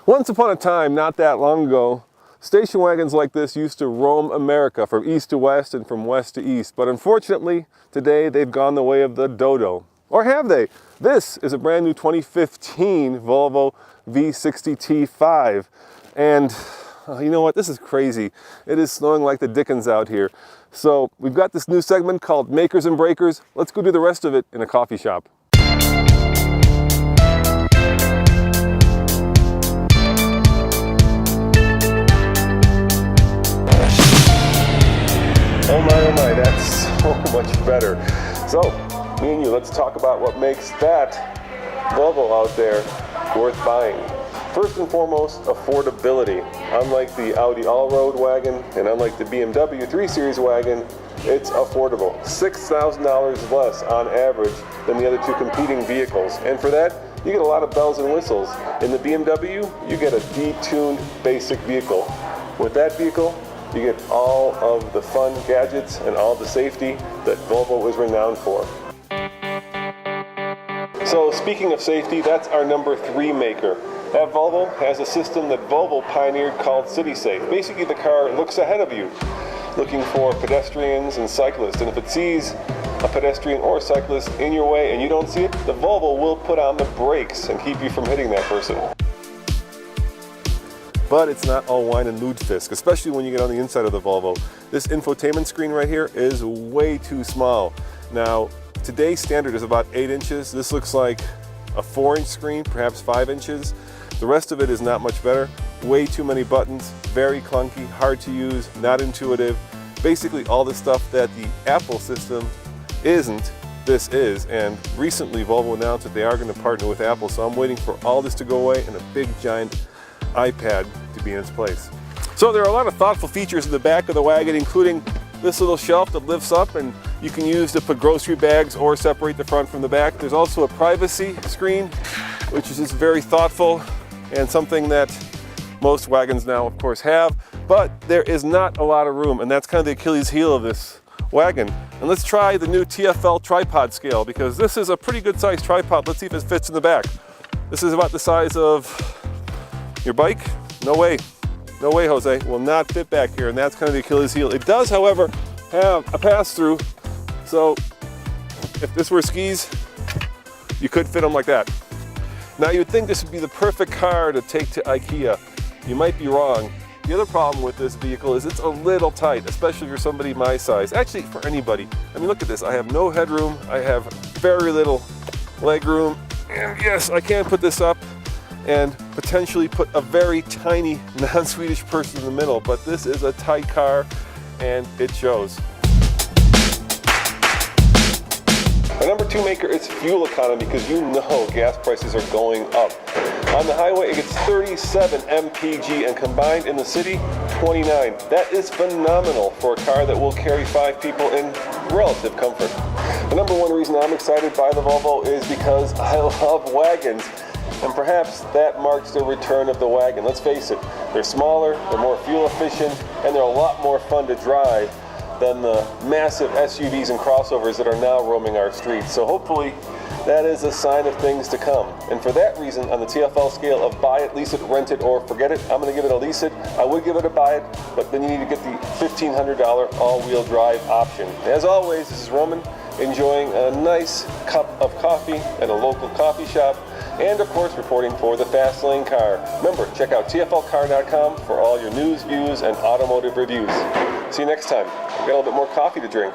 Once upon a time, not that long ago, station wagons like this used to roam America from east to west and from west to east. But unfortunately, today they've gone the way of the dodo. Or have they? This is a brand new 2015 Volvo V60 T5. And you know what? This is crazy. It is snowing like the dickens out here. So we've got this new segment called Makers and Breakers. Let's go do the rest of it in a coffee shop. Oh my, that's so much better. So, me and you, let's talk about what makes that Volvo out there worth buying. First and foremost, affordability. Unlike the Audi all-road wagon and unlike the BMW 3 Series wagon, it's affordable. $6,000 less on average than the other two competing vehicles. And for that, you get a lot of bells and whistles. In the BMW, you get a detuned basic vehicle. With that vehicle, you get all of the fun gadgets and all the safety that Volvo is renowned for. So speaking of safety, that's our number 3 maker. That Volvo has a system that Volvo pioneered called CitySafe. Basically, the car looks ahead of you, looking for pedestrians and cyclists. And if it sees a pedestrian or a cyclist in your way and you don't see it, the Volvo will put on the brakes and keep you from hitting that person. But it's not all wine and lutefisk, especially when you get on the inside of the Volvo. This infotainment screen right here is way too small. Now, today's standard is about 8 inches. This looks like a 4-inch screen, perhaps 5 inches. The rest of it is not much better. Way too many buttons, very clunky, hard to use, not intuitive. Basically all the stuff that the Apple system isn't, this is. And recently Volvo announced that they are going to partner with Apple, so I'm waiting for all this to go away and a big giant iPad to be in its place. So there are a lot of thoughtful features in the back of the wagon, including this little shelf that lifts up and you can use to put grocery bags or separate the front from the back. There's also a privacy screen, which is just very thoughtful and something that most wagons now of course have, but there is not a lot of room, and that's kind of the Achilles heel of this wagon. And let's try the new TFL tripod scale, because this is a pretty good sized tripod. Let's see if it fits in the back. This is about the size of your bike? No way. No way, Jose. Will not fit back here, and that's kind of the Achilles heel. It does, however, have a pass-through, so if this were skis, you could fit them like that. Now, you'd think this would be the perfect car to take to IKEA. You might be wrong. The other problem with this vehicle is it's a little tight, especially for somebody my size. Actually, for anybody. I mean, look at this. I have no headroom. I have very little leg room. And yes, I can put this up and potentially put a very tiny non-Swedish person in the middle, but this is a tight car and it shows. Our number 2 maker is fuel economy, because you know gas prices are going up. On the highway it gets 37 mpg and combined in the city 29. That is phenomenal for a car that will carry 5 people in relative comfort. The number 1 reason I'm excited by the Volvo is because I love wagons. And perhaps that marks the return of the wagon. Let's face it, they're smaller, they're more fuel efficient, and they're a lot more fun to drive than the massive SUVs and crossovers that are now roaming our streets. So hopefully that is a sign of things to come. And for that reason, on the TFL scale of buy it, lease it, rent it, or forget it, I'm going to give it a lease it. I would give it a buy it, but then you need to get the $1,500 all-wheel drive option. As always, this is Roman enjoying a nice cup of coffee at a local coffee shop, and of course reporting for the Fast Lane Car. Remember, check out tflcar.com for all your news, views, and automotive reviews. See you next time. We've got a little bit more coffee to drink.